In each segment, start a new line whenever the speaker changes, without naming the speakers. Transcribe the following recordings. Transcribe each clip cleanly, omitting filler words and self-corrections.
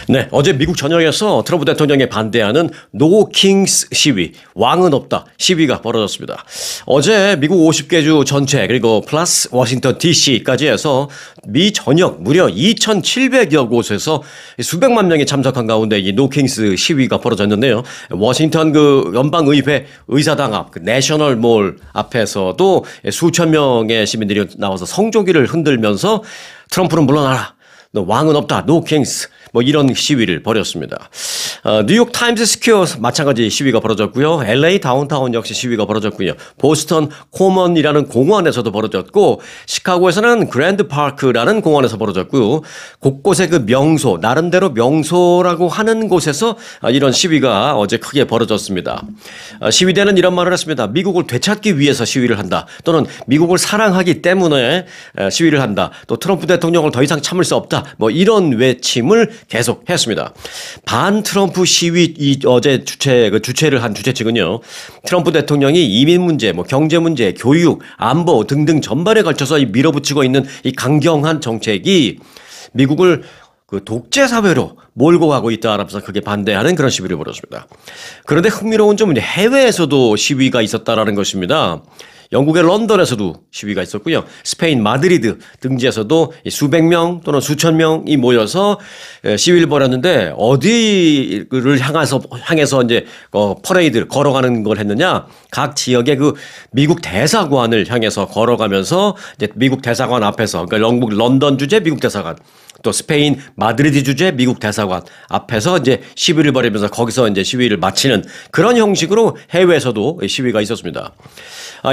네, 어제 미국 전역에서 트럼프 대통령에 반대하는 No Kings 시위, 왕은 없다 시위가 벌어졌습니다. 어제 미국 50개 주 전체 그리고 플러스 워싱턴 DC까지 해서 미 전역 무려 2,700여 곳에서 수백만 명이 참석한 가운데 이 No Kings 시위가 벌어졌는데요. 워싱턴 연방의회 의사당 앞 내셔널 몰 앞에서도 수천 명의 시민들이 나와서 성조기를 흔들면서 트럼프는 물러나라. 너 왕은 없다. No Kings. 뭐 이런 시위를 벌였습니다. 뉴욕 타임스 스퀘어 마찬가지 시위가 벌어졌고요. LA 다운타운 역시 시위가 벌어졌고요. 보스턴 코먼이라는 공원에서도 벌어졌고 시카고에서는 그랜드 파크라는 공원에서 벌어졌고요. 곳곳에 그 명소, 나름대로 명소라고 하는 곳에서 이런 시위가 어제 크게 벌어졌습니다. 시위대는 이런 말을 했습니다. 미국을 되찾기 위해서 시위를 한다. 또는 미국을 사랑하기 때문에 시위를 한다. 또 트럼프 대통령을 더 이상 참을 수 없다. 뭐 이런 외침을 계속했습니다. 반 트럼프 시위 어제 주최를 한 주최 측은요. 트럼프 대통령이 이민 문제, 뭐 경제 문제, 교육, 안보 등등 전반에 걸쳐서 밀어붙이고 있는 이 강경한 정책이 미국을 독재 사회로 몰고 가고 있다라면서 크게 반대하는 그런 시위를 벌였습니다. 그런데 흥미로운 점은 해외에서도 시위가 있었다라는 것입니다. 영국의 런던에서도 시위가 있었고요. 스페인 마드리드 등지에서도 수백 명 또는 수천 명이 모여서 시위를 벌였는데 어디를 향해서 이제 퍼레이드 걸어가는 걸 했느냐? 각 지역의 그 미국 대사관을 향해서 걸어가면서 이제 미국 대사관 앞에서 그러니까 영국 런던 주재 미국 대사관 또 스페인 마드리드 주재 미국 대사관 앞에서 이제 시위를 벌이면서 거기서 이제 시위를 마치는 그런 형식으로 해외에서도 시위가 있었습니다.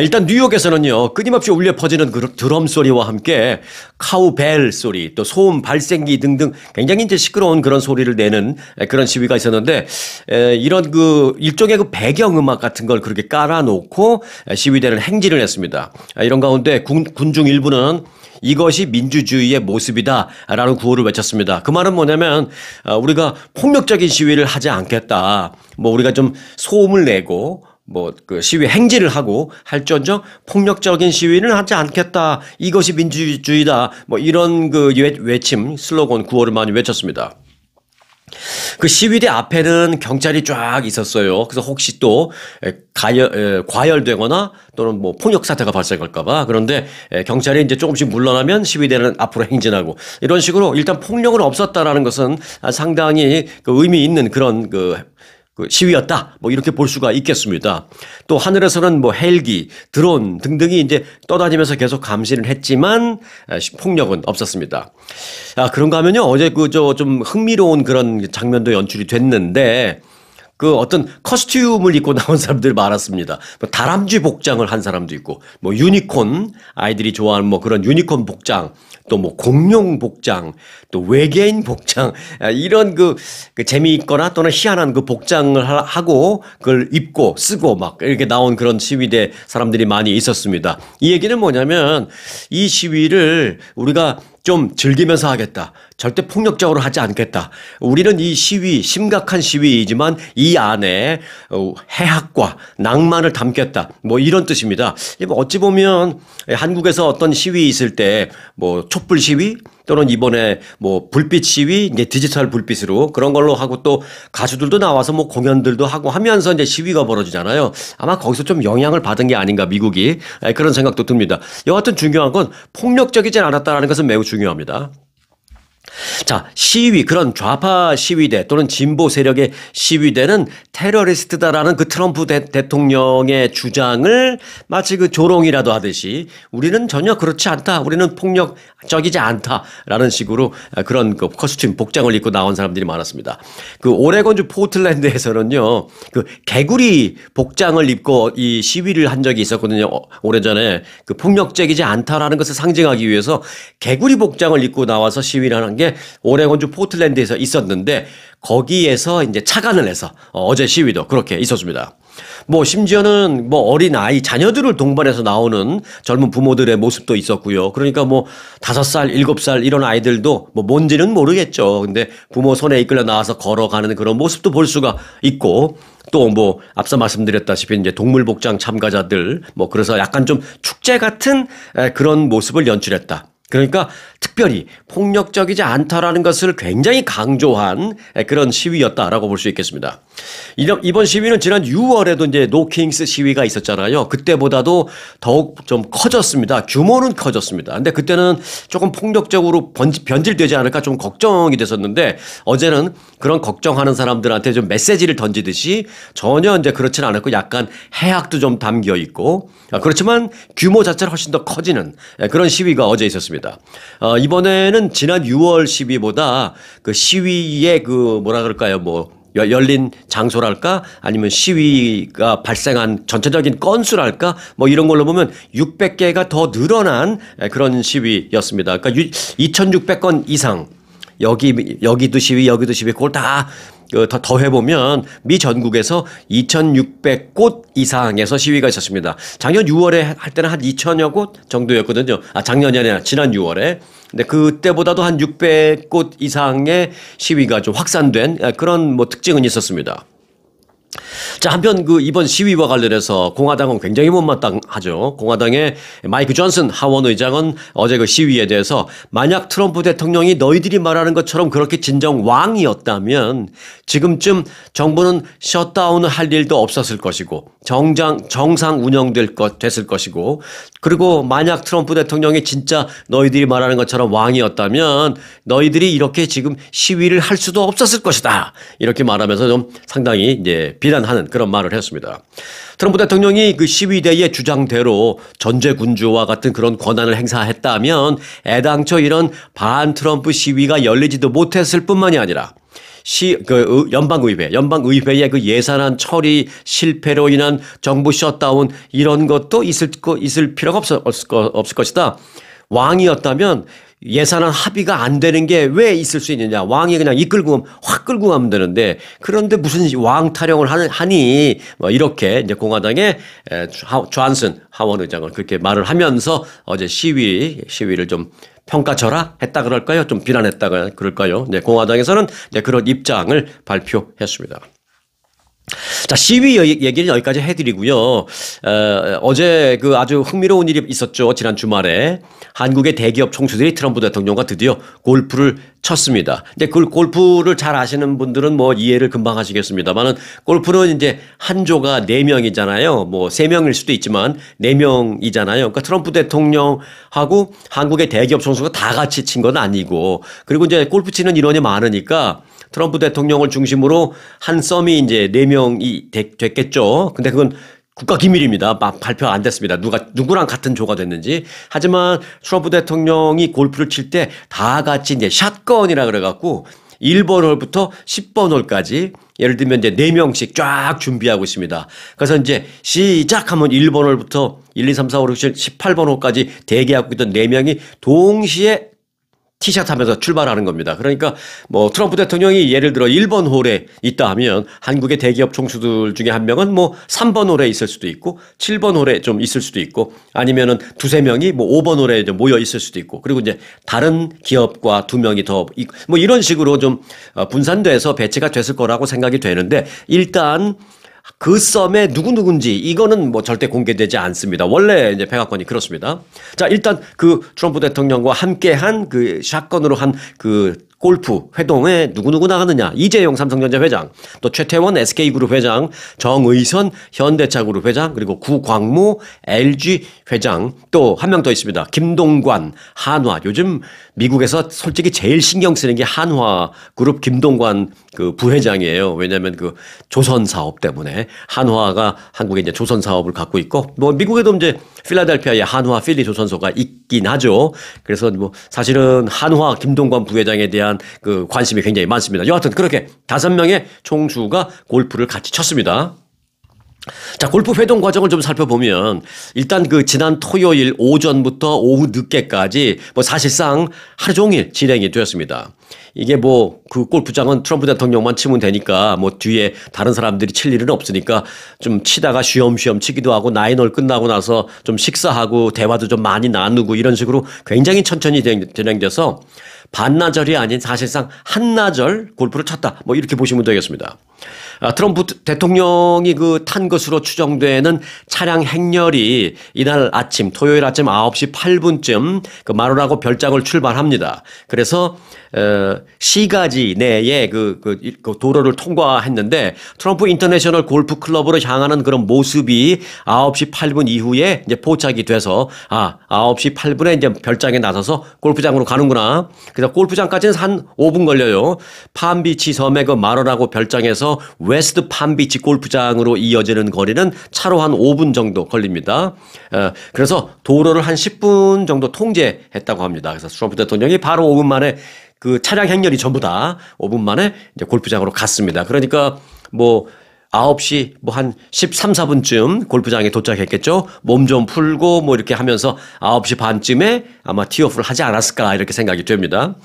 일단 뉴욕에서는요, 끊임없이 울려 퍼지는 그 드럼 소리와 함께 카우벨 소리, 또 소음 발생기 등등 굉장히 이제 시끄러운 그런 소리를 내는 그런 시위가 있었는데, 이런 일종의 배경음악 같은 걸 그렇게 깔아놓고 시위대는 행진을 했습니다. 이런 가운데 군중 일부는 이것이 민주주의의 모습이다라는 구호를 외쳤습니다. 그 말은 뭐냐면 우리가 폭력적인 시위를 하지 않겠다. 뭐 우리가 좀 소음을 내고 시위 행진을 하고 할지언정 폭력적인 시위는 하지 않겠다. 이것이 민주주의다. 뭐 이런 외침, 슬로건, 구호를 많이 외쳤습니다. 그 시위대 앞에는 경찰이 쫙 있었어요. 그래서 혹시 또 과열되거나 또는 뭐 폭력 사태가 발생할까봐. 그런데 경찰이 이제 조금씩 물러나면 시위대는 앞으로 행진하고 이런 식으로 일단 폭력은 없었다라는 것은 상당히 의미 있는 그런 시위였다. 뭐 이렇게 볼 수가 있겠습니다. 또 하늘에서는 뭐 헬기, 드론 등등이 이제 떠다니면서 계속 감시를 했지만 폭력은 없었습니다. 그런가 하면요. 어제 좀 흥미로운 그런 장면도 연출이 됐는데 어떤 커스튬을 입고 나온 사람들이 많았습니다. 다람쥐 복장을 한 사람도 있고, 유니콘, 아이들이 좋아하는 그런 유니콘 복장, 또 공룡 복장, 또 외계인 복장, 이런 재미있거나 또는 희한한 복장을 하고 그걸 입고 쓰고 이렇게 나온 그런 시위대 사람들이 많이 있었습니다. 이 얘기는 뭐냐면 이 시위를 우리가 좀 즐기면서 하겠다. 절대 폭력적으로 하지 않겠다. 우리는 이 시위, 심각한 시위이지만 이 안에 해학과 낭만을 담겠다. 이런 뜻입니다. 어찌 보면 한국에서 어떤 시위 있을 때 촛불 시위 또는 이번에 불빛 시위, 이제 디지털 불빛으로 그런 걸로 하고 또 가수들도 나와서 공연들도 하고 하면서 이제 시위가 벌어지잖아요. 아마 거기서 좀 영향을 받은 게 아닌가 미국이 그런 생각도 듭니다. 여하튼 중요한 건 폭력적이지 않았다라는 것은 매우 중요합니다. 자, 그런 좌파 시위대 또는 진보 세력의 시위대는 테러리스트다라는 트럼프 대통령의 주장을 마치 조롱이라도 하듯이 우리는 전혀 그렇지 않다. 우리는 폭력적이지 않다라는 식으로 그런 커스튬 복장을 입고 나온 사람들이 많았습니다. 오레곤주 포틀랜드에서는요, 개구리 복장을 입고 이 시위를 한 적이 있었거든요. 오래전에 폭력적이지 않다라는 것을 상징하기 위해서 개구리 복장을 입고 나와서 시위를 하는 게 오레곤주 포틀랜드에서 있었는데 거기에서 이제 착안을 해서 어제 시위도 그렇게 있었습니다. 심지어는 어린 아이, 자녀들을 동반해서 나오는 젊은 부모들의 모습도 있었고요. 그러니까 5살, 7살 이런 아이들도 뭔지는 모르겠죠. 근데 부모 손에 이끌려 나와서 걸어가는 그런 모습도 볼 수가 있고 또 앞서 말씀드렸다시피 이제 동물 복장 참가자들 그래서 약간 좀 축제 같은 그런 모습을 연출했다. 그러니까 특별히 폭력적이지 않다라는 것을 굉장히 강조한 그런 시위였다라고 볼 수 있겠습니다. 이번 시위는 지난 6월에도 이제 노킹스 시위가 있었잖아요. 그때보다도 더욱 좀 커졌습니다. 규모는 커졌습니다. 근데 그때는 조금 폭력적으로 변질되지 않을까 좀 걱정이 됐었는데 어제는 그런 걱정하는 사람들한테 좀 메시지를 던지듯이 전혀 이제 그렇지는 않았고 약간 해악도 좀 담겨 있고 그렇지만 규모 자체는 훨씬 더 커지는 그런 시위가 어제 있었습니다. 이번에는 지난 6월 시위보다 그 시위의 그 뭐라 그럴까요? 뭐 열린 장소랄까 아니면 시위가 발생한 전체적인 건수랄까 뭐 이런 걸로 보면 600개가 더 늘어난 그런 시위였습니다. 그러니까 2,600건 이상 여기도 시위 여기도 시위 그걸 다 더해보면 미 전국에서 2,600곳 이상에서 시위가 있었습니다. 작년 6월에 할 때는 한 2,000여 곳 정도였거든요. 작년이 아니라 지난 6월에. 근데 그때보다도 한 600곳 이상의 시위가 좀 확산된 그런 뭐 특징은 있었습니다. 자, 한편 이번 시위와 관련해서 공화당은 굉장히 못마땅하죠. 공화당의 마이크 존슨 하원 의장은 어제 그 시위에 대해서 만약 트럼프 대통령이 너희들이 말하는 것처럼 그렇게 진정 왕이었다면 지금쯤 정부는 셧다운을 할 일도 없었을 것이고 정상 됐을 것이고 그리고 만약 트럼프 대통령이 진짜 너희들이 말하는 것처럼 왕이었다면 너희들이 이렇게 지금 시위를 할 수도 없었을 것이다. 이렇게 말하면서 좀 상당히 이제 비난하는 그런 말을 했습니다. 트럼프 대통령이 그 시위대의 주장대로 전제군주와 같은 그런 권한을 행사했다면 애당초 이런 반트럼프 시위가 열리지도 못했을 뿐만이 아니라 연방의회의 그 예산안 처리 실패로 인한 정부 셧다운 이런 것도 있을 필요가 없을 것이다. 왕이었다면 예산안 합의가 안 되는 게 왜 있을 수 있느냐. 왕이 그냥 확 끌고 가면 되는데 그런데 무슨 왕 타령을 하니 뭐 이렇게 이제 공화당의 존슨 하원 의장은 그렇게 말을 하면서 어제 시위를 좀 평가절하 했다 그럴까요? 좀 비난했다 그럴까요? 네, 공화당에서는 네, 그런 입장을 발표했습니다. 자, 시위 얘기는 여기까지 해드리고요. 어제 아주 흥미로운 일이 있었죠. 지난 주말에 한국의 대기업 총수들이 트럼프 대통령과 드디어 골프를 쳤습니다. 근데 그 골프를 잘 아시는 분들은 뭐 이해를 금방 하시겠습니다만은 골프는 이제 한 조가 4명이잖아요. 뭐 3명일 수도 있지만 4명이잖아요. 그러니까 트럼프 대통령하고 한국의 대기업 총수가 다 같이 친 건 아니고 그리고 이제 골프 치는 인원이 많으니까 트럼프 대통령을 중심으로 한 썸이 이제 4명이 됐겠죠. 근데 그건 국가 기밀입니다. 발표 안 됐습니다. 누구랑 같은 조가 됐는지. 하지만 트럼프 대통령이 골프를 칠 때 다 같이 이제 샷건이라 그래갖고 1번 홀부터 10번 홀까지 예를 들면 이제 4명씩 쫙 준비하고 있습니다. 그래서 이제 시작하면 1번 홀부터 1, 2, 3, 4, 5, 6, 7, 18번 홀까지 대기하고 있던 4명이 동시에 티샷 하면서 출발하는 겁니다. 그러니까 뭐 트럼프 대통령이 예를 들어 1번 홀에 있다 하면 한국의 대기업 총수들 중에 한 명은 뭐 3번 홀에 있을 수도 있고 7번 홀에 좀 있을 수도 있고 아니면은 두세 명이 뭐 5번 홀에 좀 모여 있을 수도 있고 그리고 이제 다른 기업과 2명이 더 뭐 이런 식으로 좀 분산돼서 배치가 됐을 거라고 생각이 되는데 일단 그 썸에 누군지 이거는 뭐 절대 공개되지 않습니다. 원래 이제 백악관이 그렇습니다. 자, 일단 그 트럼프 대통령과 함께한 그 샷건으로 한 골프 회동에 누구 나가느냐. 이재용 삼성전자 회장, 또 최태원 SK그룹 회장, 정의선 현대차그룹 회장, 그리고 구광모 LG 회장, 또 한 명 더 있습니다. 김동관 한화. 요즘 미국에서 솔직히 제일 신경 쓰는 게 한화그룹 김동관 그 부회장이에요. 왜냐하면 그 조선 사업 때문에 한화가 한국에 이제 조선 사업을 갖고 있고 뭐 미국에도 이제 필라델피아에 한화 필리 조선소가 있긴 하죠. 그래서 뭐 사실은 한화 김동관 부회장에 대한 그 관심이 굉장히 많습니다. 여하튼 그렇게 5명의 총수가 골프를 같이 쳤습니다. 자, 골프 회동 과정을 좀 살펴보면 일단 지난 토요일 오전부터 오후 늦게까지 뭐 사실상 하루 종일 진행이 되었습니다. 이게 뭐 골프장은 트럼프 대통령만 치면 되니까 뭐 뒤에 다른 사람들이 칠 일은 없으니까 좀 치다가 쉬엄쉬엄 치기도 하고 나인홀 끝나고 나서 좀 식사하고 대화도 좀 많이 나누고 이런 식으로 굉장히 천천히 진행돼서 반나절이 아닌 사실상 한나절 골프를 쳤다. 뭐 이렇게 보시면 되겠습니다. 트럼프 대통령이 그 탄 것으로 추정되는 차량 행렬이 이날 아침 토요일 아침 9시 8분쯤 그 마로라고 별장을 출발합니다. 그래서 시가지 내에 그 도로를 통과했는데 트럼프 인터내셔널 골프 클럽으로 향하는 그런 모습이 9시 8분 이후에 이제 포착이 돼서 9시 8분에 이제 별장에 나서서 골프장으로 가는구나. 그래서 골프장까지는 한 5분 걸려요. 팜비치 섬의 그 마로라고 별장에서 웨스트 팜비치 골프장으로 이어지는 거리는 차로 한 5분 정도 걸립니다. 그래서 도로를 한 10분 정도 통제했다고 합니다. 그래서 트럼프 대통령이 바로 5분 만에 그 차량 행렬이 전부 다 5분 만에 이제 골프장으로 갔습니다. 그러니까 뭐 9시 뭐 한 13, 14분쯤 골프장에 도착했겠죠. 몸 좀 풀고 뭐 이렇게 하면서 9시 반쯤에 아마 티오프를 하지 않았을까 이렇게 생각이 됩니다.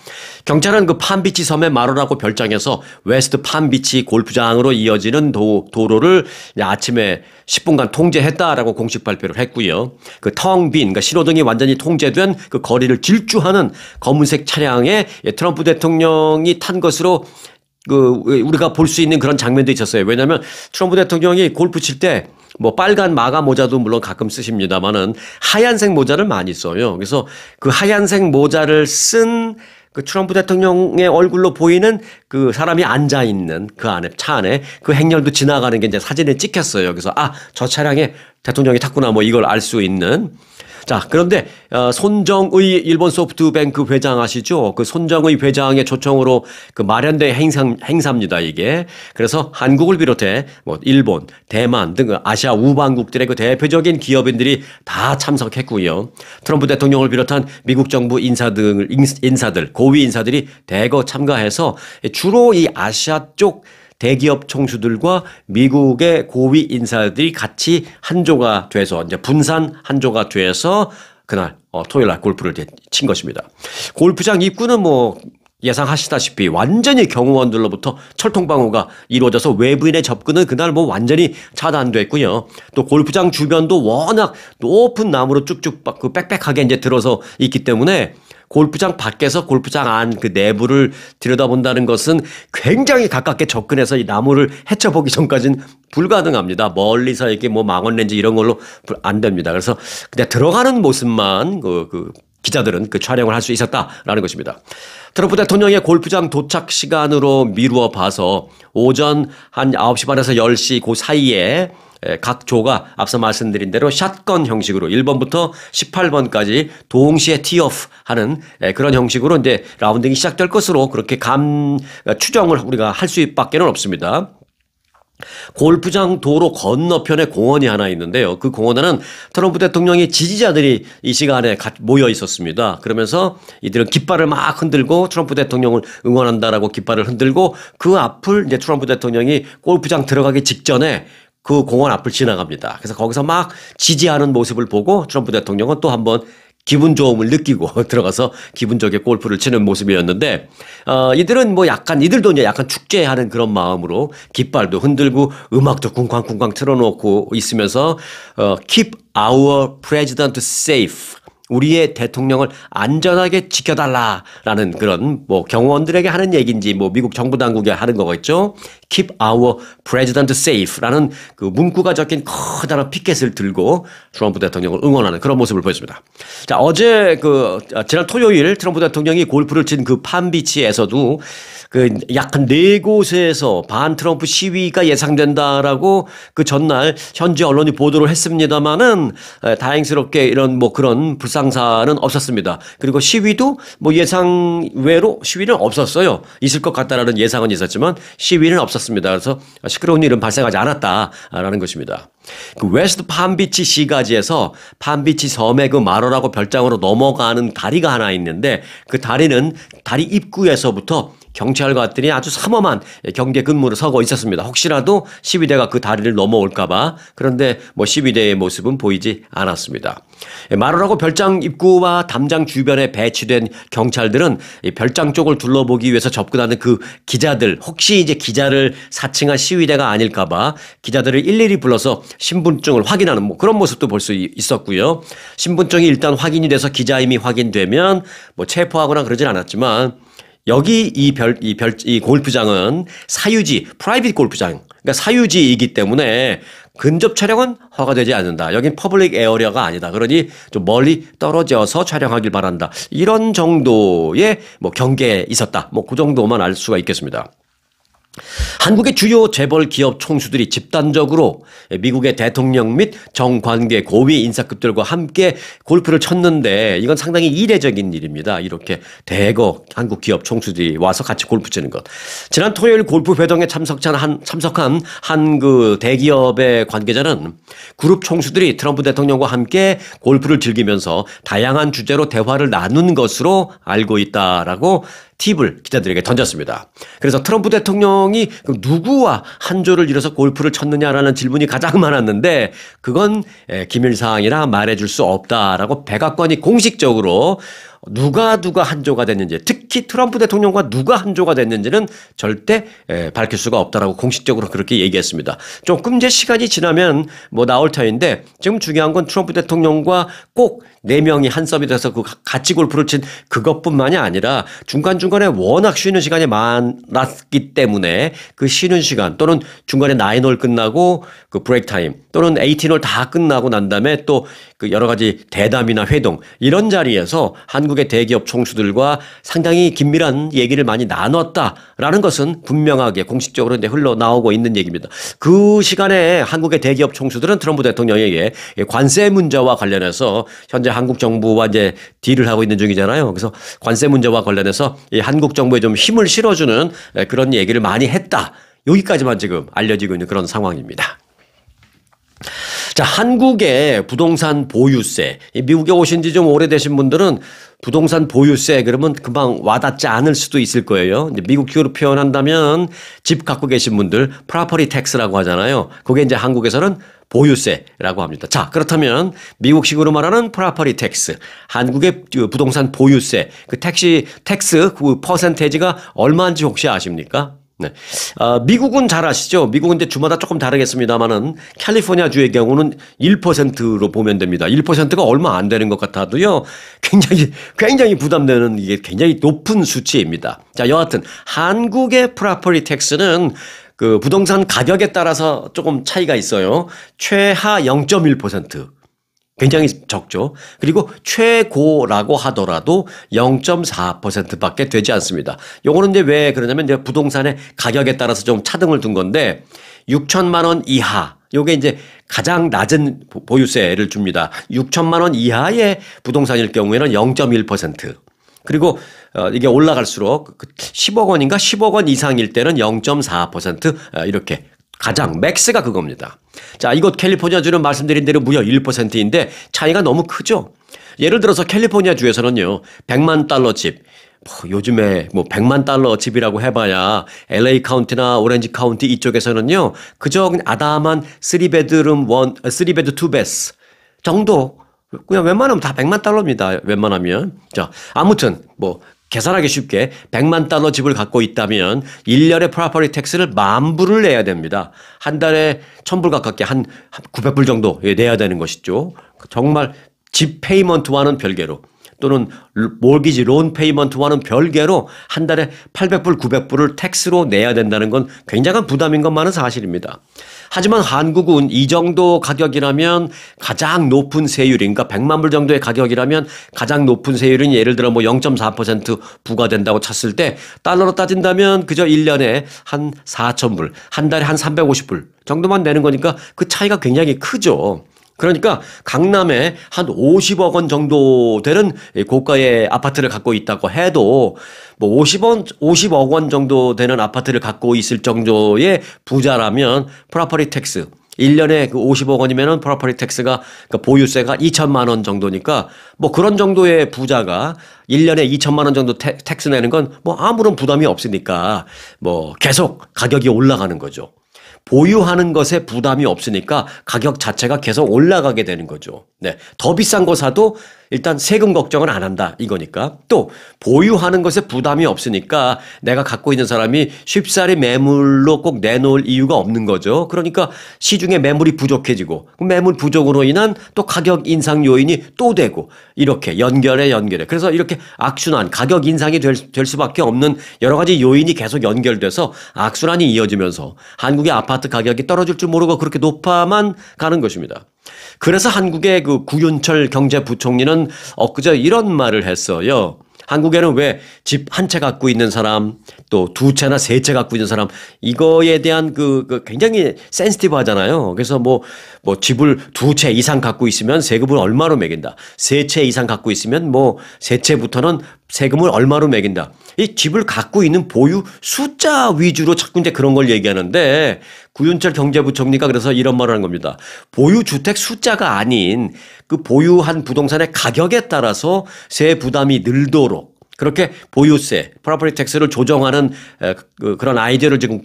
경찰은 그 팜비치 섬의 마로라고 별장에서 웨스트 팜비치 골프장으로 이어지는 도로를 아침에 10분간 통제했다라고 공식 발표를 했고요. 그 텅 빈, 그러니까 신호등이 완전히 통제된 그 거리를 질주하는 검은색 차량에 트럼프 대통령이 탄 것으로 우리가 볼 수 있는 그런 장면도 있었어요. 왜냐하면 트럼프 대통령이 골프 칠 때 뭐 빨간 마가 모자도 물론 가끔 쓰십니다만은 하얀색 모자를 많이 써요. 그래서 그 하얀색 모자를 쓴 그 트럼프 대통령의 얼굴로 보이는 그 사람이 앉아 있는 그 안에 차 안에 그 행렬도 지나가는 게 이제 사진에 찍혔어요. 그래서 저 차량에 대통령이 탔구나 뭐 이걸 알 수 있는. 자, 그런데 손정의 일본 소프트뱅크 회장 아시죠? 그 손정의 회장의 초청으로 그 마련된 행사입니다, 이게. 그래서 한국을 비롯해 뭐 일본, 대만 등 아시아 우방국들의 그 대표적인 기업인들이 다 참석했고요. 트럼프 대통령을 비롯한 미국 정부 인사들, 고위 인사들이 대거 참가해서 주로 이 아시아 쪽 대기업 총수들과 미국의 고위 인사들이 같이 한조가 돼서 이제 분산 한조가 돼서 그날 토요일 날 골프를 친 것입니다. 골프장 입구는 뭐 예상하시다시피 완전히 경호원들로부터 철통방어가 이루어져서 외부인의 접근은 그날 뭐 완전히 차단됐고요. 또 골프장 주변도 워낙 높은 나무로 쭉쭉 빽빽하게 이제 들어서 있기 때문에 골프장 밖에서 골프장 안 그 내부를 들여다본다는 것은 굉장히 가깝게 접근해서 이 나무를 헤쳐보기 전까지는 불가능합니다. 멀리서 이렇게 뭐 망원렌즈 이런 걸로 안 됩니다. 그래서 그냥 들어가는 모습만 기자들은 그 촬영을 할 수 있었다라는 것입니다. 트럼프 대통령의 골프장 도착 시간으로 미루어 봐서 오전 한 9시 반에서 10시 그 사이에 각 조가 앞서 말씀드린 대로 샷건 형식으로 1번부터 18번까지 동시에 티오프 하는 그런 형식으로 이제 라운딩이 시작될 것으로 그렇게 추정을 우리가 할 수밖에는 없습니다. 골프장 도로 건너편에 공원이 하나 있는데요. 그 공원에는 트럼프 대통령의 지지자들이 이 시간에 모여 있었습니다. 그러면서 이들은 깃발을 막 흔들고 트럼프 대통령을 응원한다라고 깃발을 흔들고 그 앞을 이제 트럼프 대통령이 골프장 들어가기 직전에 그 공원 앞을 지나갑니다. 그래서 거기서 막 지지하는 모습을 보고 트럼프 대통령은 또 한번 기분 좋음을 느끼고 들어가서 기분 좋게 골프를 치는 모습이었는데, 이들은 뭐 이들도 이제 약간 축제하는 그런 마음으로 깃발도 흔들고 음악도 쿵쾅쿵쾅 틀어놓고 있으면서, Keep our president safe. 우리의 대통령을 안전하게 지켜달라라는 그런 뭐 경호원들에게 하는 얘기인지 뭐 미국 정부 당국에 하는 거겠죠. Keep our president safe라는 그 문구가 적힌 커다란 피켓을 들고 트럼프 대통령을 응원하는 그런 모습을 보였습니다. 자, 어제 지난 토요일 트럼프 대통령이 골프를 친 그 팜비치에서도 약 한 4곳에서 반 트럼프 시위가 예상된다라고 그 전날 현지 언론이 보도를 했습니다만은 다행스럽게 이런 뭐 그런 불상사는 없었습니다. 그리고 시위도 뭐 예상 외로 시위는 없었어요. 있을 것 같다라는 예상은 있었지만 시위는 없었습니다. 그래서 시끄러운 일은 발생하지 않았다라는 것입니다. 그 웨스트 팜비치 시가지에서 팜비치 섬의 그 마로라고 별장으로 넘어가는 다리가 하나 있는데 그 다리는 다리 입구에서부터 경찰관들이 아주 삼엄한 경계 근무를 서고 있었습니다. 혹시라도 시위대가 그 다리를 넘어올까봐. 그런데 뭐 시위대의 모습은 보이지 않았습니다. 마로라고 별장 입구와 담장 주변에 배치된 경찰들은 이 별장 쪽을 둘러보기 위해서 접근하는 그 기자들, 혹시 이제 기자를 사칭한 시위대가 아닐까봐 기자들을 일일이 불러서 신분증을 확인하는 뭐 그런 모습도 볼 수 있었고요. 신분증이 일단 확인이 돼서 기자임이 확인되면 뭐 체포하거나 그러진 않았지만 여기 이 골프장은 사유지, 프라이빗 골프장, 그러니까 사유지이기 때문에 근접 촬영은 허가되지 않는다. 여긴 퍼블릭 에어리어가 아니다. 그러니 좀 멀리 떨어져서 촬영하길 바란다. 이런 정도의 뭐 경계에 있었다. 뭐 그 정도만 알 수가 있겠습니다. 한국의 주요 재벌 기업 총수들이 집단적으로 미국의 대통령 및 정관계 고위 인사급들과 함께 골프를 쳤는데 이건 상당히 이례적인 일입니다. 이렇게 대거 한국 기업 총수들이 와서 같이 골프 치는 것. 지난 토요일 골프 회동에 참석한 한 그 대기업의 관계자는 그룹 총수들이 트럼프 대통령과 함께 골프를 즐기면서 다양한 주제로 대화를 나눈 것으로 알고 있다라고 팁을 기자들에게 던졌습니다. 그래서 트럼프 대통령이 누구와 한 조를 이뤄서 골프를 쳤느냐라는 질문이 가장 많았는데 그건 기밀사항이라 말해줄 수 없다라고 백악관이 공식적으로 누가 한 조가 됐는지, 특히 트럼프 대통령과 누가 한 조가 됐는지는 절대 밝힐 수가 없다라고 공식적으로 그렇게 얘기했습니다. 조금 이제 시간이 지나면 뭐 나올 터인데 지금 중요한 건 트럼프 대통령과 꼭 4명이 한 썸이 돼서 그 같이 골프를 친 그것뿐만이 아니라 중간중간에 워낙 쉬는 시간이 많았기 때문에 그 쉬는 시간 또는 중간에 9홀 끝나고 그 브레이크 타임 또는 18홀 다 끝나고 난 다음에 또 그 여러 가지 대담이나 회동 이런 자리에서 한국의 대기업 총수들과 상당히 긴밀한 얘기를 많이 나눴다라는 것은 분명하게 공식적으로 이제 흘러나오고 있는 얘기입니다. 그 시간에 한국의 대기업 총수들은 트럼프 대통령에게 관세 문제와 관련해서 현재 한국 정부와 이제 딜을 하고 있는 중이잖아요. 그래서 관세 문제와 관련해서 이 한국 정부에 좀 힘을 실어주는 그런 얘기를 많이 했다. 여기까지만 지금 알려지고 있는 그런 상황입니다. 자, 한국의 부동산 보유세. 미국에 오신 지 좀 오래되신 분들은 부동산 보유세 그러면 금방 와닿지 않을 수도 있을 거예요. 미국식으로 표현한다면 집 갖고 계신 분들 property tax라고 하잖아요. 그게 이제 한국에서는 보유세라고 합니다. 자, 그렇다면 미국식으로 말하는 property tax, 한국의 부동산 보유세, 그 텍스 그 퍼센테이지가 얼마인지 혹시 아십니까? 네. 미국은 잘 아시죠? 미국은 이제 주마다 조금 다르겠습니다만은 캘리포니아 주의 경우는 1%로 보면 됩니다. 1%가 얼마 안 되는 것 같아도요. 굉장히 부담되는 이게 굉장히 높은 수치입니다. 자, 여하튼 한국의 프로퍼티 텍스는 그 부동산 가격에 따라서 조금 차이가 있어요. 최하 0.1%. 굉장히 적죠. 그리고 최고라고 하더라도 0.4%밖에 되지 않습니다. 요거는 이제 왜 그러냐면 이제 부동산의 가격에 따라서 좀 차등을 둔 건데 6천만 원 이하 요게 이제 가장 낮은 보유세를 줍니다. 6천만 원 이하의 부동산일 경우에는 0.1%. 그리고 이게 올라갈수록 10억 원인가 10억 원 이상일 때는 0.4% 이렇게 가장 맥스가 그겁니다. 자, 이곳 캘리포니아주는 말씀드린 대로 무려 1%인데 차이가 너무 크죠. 예를 들어서 캘리포니아 주에서는요. 100만 달러 집, 요즘에 뭐 100만 달러 집이라고 해봐야 LA 카운티나 오렌지 카운티 이쪽에서는요. 그저 아담한 3베드룸 2베드 정도 그냥 웬만하면 다 100만 달러입니다. 웬만하면. 자, 아무튼 뭐 계산하기 쉽게 100만 달러 집을 갖고 있다면 1년에 프로퍼티 텍스를 10,000불을 내야 됩니다. 한 달에 1,000불 가깝게 한 900불 정도 내야 되는 것이죠. 정말 집 페이먼트와는 별개로 또는 몰기지 론 페이먼트와는 별개로 한 달에 800불, 900불을 텍스로 내야 된다는 건 굉장한 부담인 것만은 사실입니다. 하지만 한국은 이 정도 가격이라면 가장 높은 세율이 그러니까 100만 불 정도의 가격이라면 가장 높은 세율은 예를 들어 뭐 0.4% 부과된다고 쳤을 때 달러로 따진다면 그저 1년에 한 4,000불, 한 달에 한 350불 정도만 내는 거니까 그 차이가 굉장히 크죠. 그러니까 강남에 한 50억 원 정도 되는 고가의 아파트를 갖고 있다고 해도 뭐 50억 원 정도 되는 아파트를 갖고 있을 정도의 부자라면 프로퍼티 텍스 1년에 그 50억 원이면은 프로퍼티 텍스가 그러니까 보유세가 2천만 원 정도니까 뭐 그런 정도의 부자가 1년에 2천만 원 정도 텍스 내는 건 뭐 아무런 부담이 없으니까 뭐 계속 가격이 올라가는 거죠. 보유하는 것에 부담이 없으니까 가격 자체가 계속 올라가게 되는 거죠. 네. 더 비싼 거 사도 일단 세금 걱정은 안 한다 이거니까. 또 보유하는 것에 부담이 없으니까 내가 갖고 있는 사람이 쉽사리 매물로 꼭 내놓을 이유가 없는 거죠. 그러니까 시중에 매물이 부족해지고 매물 부족으로 인한 또 가격 인상 요인이 또 되고 이렇게 연결해. 그래서 이렇게 악순환 가격 인상이 될 수밖에 없는 여러 가지 요인이 계속 연결돼서 악순환이 이어지면서 한국의 아파트 가격이 떨어질 줄 모르고 그렇게 높아만 가는 것입니다. 그래서 한국의 그 구윤철 경제부총리는 엊그제 이런 말을 했어요. 한국에는 왜 집 한 채 갖고 있는 사람 또 두 채나 세 채 갖고 있는 사람 이거에 대한 그 굉장히 센시티브 하잖아요. 그래서 뭐 집을 두 채 이상 갖고 있으면 세금을 얼마로 매긴다. 세 채 이상 갖고 있으면 뭐 세 채부터는 세금을 얼마로 매긴다. 이 집을 갖고 있는 보유 숫자 위주로 자꾸 이제 그런 걸 얘기하는데 구윤철 경제부총리가 그래서 이런 말을 한 겁니다. 보유주택 숫자가 아닌 그 보유한 부동산의 가격에 따라서 세 부담이 늘도록 그렇게 보유세, 프로퍼티 텍스를 조정하는 그런 아이디어를 지금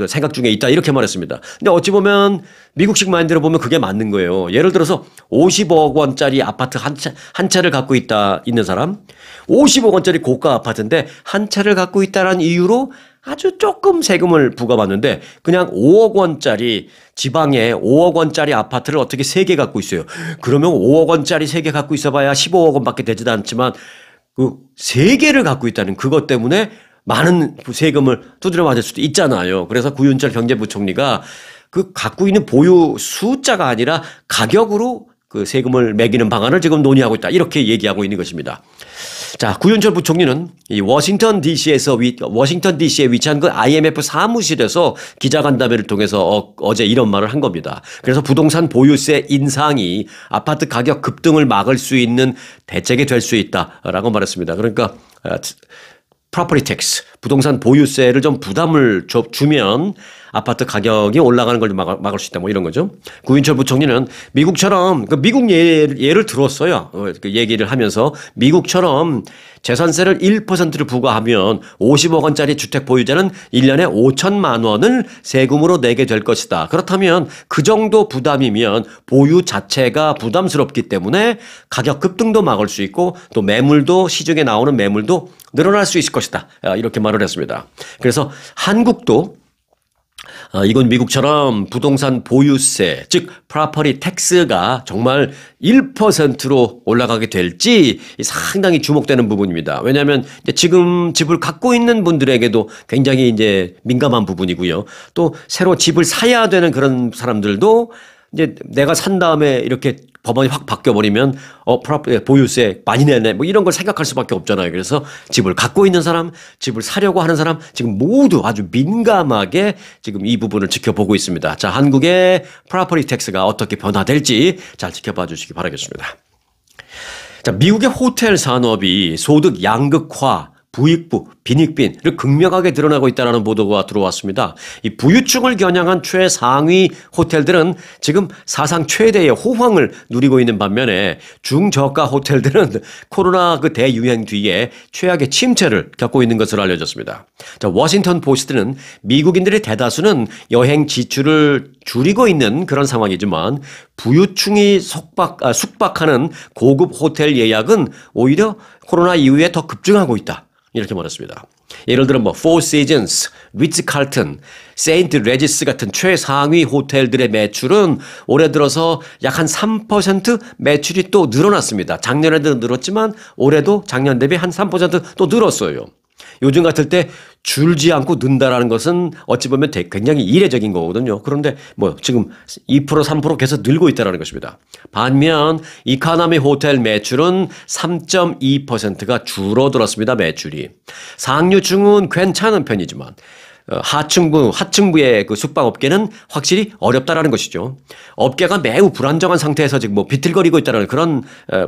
생각 중에 있다 이렇게 말했습니다. 근데 어찌 보면 미국식 마인드로 보면 그게 맞는 거예요. 예를 들어서 50억 원짜리 아파트 한 채를 갖고 있는 사람 50억 원짜리 고가 아파트인데 한 채를 갖고 있다는 이유로 아주 조금 세금을 부과받는데 그냥 5억 원짜리 지방에 5억 원짜리 아파트를 어떻게 3개 갖고 있어요. 그러면 5억 원짜리 3개 갖고 있어봐야 15억 원밖에 되지도 않지만 그 3개를 갖고 있다는 그것 때문에 많은 세금을 두드려 맞을 수도 있잖아요. 그래서 구윤철 경제부총리가 그 갖고 있는 보유 숫자가 아니라 가격으로 그 세금을 매기는 방안을 지금 논의하고 있다. 이렇게 얘기하고 있는 것입니다. 자, 구윤철 부총리는 이 워싱턴 DC에 위치한 그 IMF 사무실에서 기자간담회를 통해서 어제 이런 말을 한 겁니다. 그래서 부동산 보유세 인상이 아파트 가격 급등을 막을 수 있는 대책이 될 수 있다라고 말했습니다. 그러니까 property tax, 부동산 보유세를 좀 부담을 주면 아파트 가격이 올라가는 걸 막을 수 있다 뭐 이런 거죠. 구윤철 부총리는 미국처럼 미국 예를 들었어요. 그 얘기를 하면서 미국처럼 재산세를 1%를 부과하면 50억 원짜리 주택 보유자는 1년에 5천만 원을 세금으로 내게 될 것이다. 그렇다면 그 정도 부담이면 보유 자체가 부담스럽기 때문에 가격 급등도 막을 수 있고 또 매물도 시중에 나오는 매물도 늘어날 수 있을 것이다. 이렇게 말을 했습니다. 그래서 한국도 이건 미국처럼 부동산 보유세, 즉 property tax가 정말 1%로 올라가게 될지 상당히 주목되는 부분입니다. 왜냐하면 지금 집을 갖고 있는 분들에게도 굉장히 이제 민감한 부분이고요. 또 새로 집을 사야 되는 그런 사람들도 이제 내가 산 다음에 이렇게 법안이 확 바뀌어버리면 보유세 많이 내네 뭐 이런 걸 생각할 수밖에 없잖아요. 그래서 집을 갖고 있는 사람, 집을 사려고 하는 사람 지금 모두 아주 민감하게 지금 이 부분을 지켜보고 있습니다. 자, 한국의 프로퍼티 텍스가 어떻게 변화될지 잘 지켜봐 주시기 바라겠습니다. 자, 미국의 호텔 산업이 소득 양극화, 부익부, 빈익빈을 극명하게 드러나고 있다는 보도가 들어왔습니다. 이 부유층을 겨냥한 최상위 호텔들은 지금 사상 최대의 호황을 누리고 있는 반면에 중저가 호텔들은 코로나 그 대유행 뒤에 최악의 침체를 겪고 있는 것으로 알려졌습니다. 자, 워싱턴 포스트는 미국인들의 대다수는 여행 지출을 줄이고 있는 그런 상황이지만 부유층이 숙박하는 고급 호텔 예약은 오히려 코로나 이후에 더 급증하고 있다. 이렇게 말했습니다. 예를 들어 Four Seasons, 리츠칼튼, 세인트 레지스 같은 최상위 호텔들의 매출은 올해 들어서 약 한 3% 매출이 또 늘어났습니다. 작년에도 늘었지만 올해도 작년 대비 한 3% 늘었어요. 요즘 같을 때 줄지 않고 는다라는 것은 어찌 보면 굉장히 이례적인 거거든요. 그런데 지금 2% 3% 계속 늘고 있다는 것입니다. 반면 이코노미 호텔 매출은 3.2%가 줄어들었습니다. 매출이. 상류층은 괜찮은 편이지만 하층부의 그 숙박업계는 확실히 어렵다라는 것이죠. 업계가 매우 불안정한 상태에서 지금 비틀거리고 있다는 그런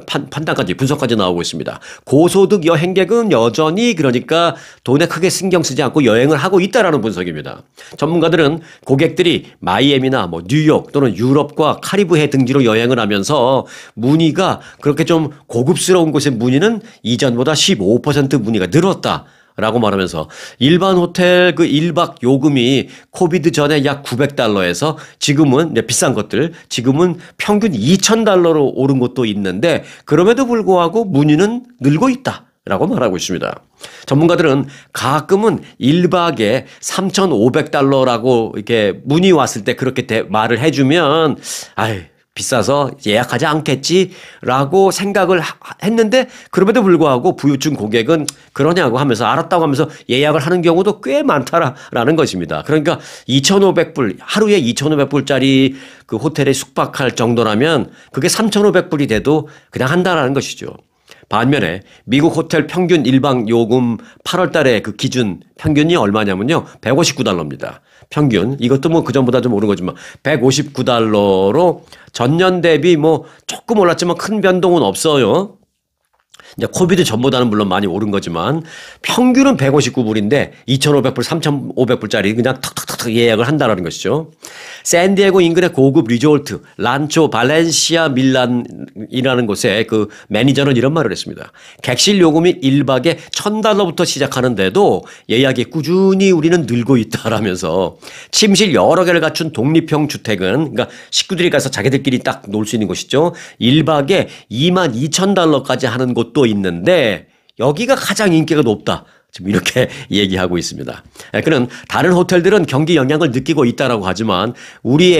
판단까지 분석까지 나오고 있습니다. 고소득 여행객은 여전히 그러니까 돈에 크게 신경 쓰지 않고 여행을 하고 있다라는 분석입니다. 전문가들은 고객들이 마이애미나 뉴욕 또는 유럽과 카리브해 등지로 여행을 하면서 문의가 그렇게 좀 고급스러운 곳의 문의는 이전보다 15% 문의가 늘었다. 라고 말하면서 일반 호텔 그 1박 요금이 코비드 전에 약 $900에서 지금은 비싼 것들 지금은 평균 $2,000로 오른 것도 있는데 그럼에도 불구하고 문의는 늘고 있다. 라고 말하고 있습니다. 전문가들은 가끔은 1박에 $3,500라고 이렇게 문의 왔을 때 그렇게 말을 해주면 아이 비싸서 예약하지 않겠지라고 생각을 했는데 그럼에도 불구하고 부유층 고객은 그러냐고 하면서 알았다고 하면서 예약을 하는 경우도 꽤 많다라는 것입니다. 그러니까 2,500불 하루에 2,500불짜리 그 호텔에 숙박할 정도라면 그게 3,500불이 돼도 그냥 한다라는 것이죠. 반면에 미국 호텔 평균 일박 요금 8월 달에 그 기준 평균이 얼마냐면요. $159입니다. 평균. 이것도 뭐 그전보다 좀 오른 거지만 $159로 전년 대비 뭐 조금 올랐지만 큰 변동은 없어요. 이제 코비드 전보다는 물론 많이 오른 거지만 평균은 $159인데 2,500불, 3,500불짜리 그냥 턱턱턱 예약을 한다라는 것이죠. 샌디에고 인근의 고급 리조트 란초 발렌시아 밀란이라는 곳에 그 매니저는 이런 말을 했습니다. 객실 요금이 1박에 $1,000부터 시작하는데도 예약이 꾸준히 우리는 늘고 있다라면서 침실 여러 개를 갖춘 독립형 주택은 그러니까 식구들이 가서 자기들끼리 딱 놀 수 있는 곳이죠. 1박에 $22,000까지 하는 곳도 있는데 여기가 가장 인기가 높다. 지금 이렇게 얘기하고 있습니다. 그는 다른 호텔들은 경기 영향을 느끼고 있다라고 하지만 우리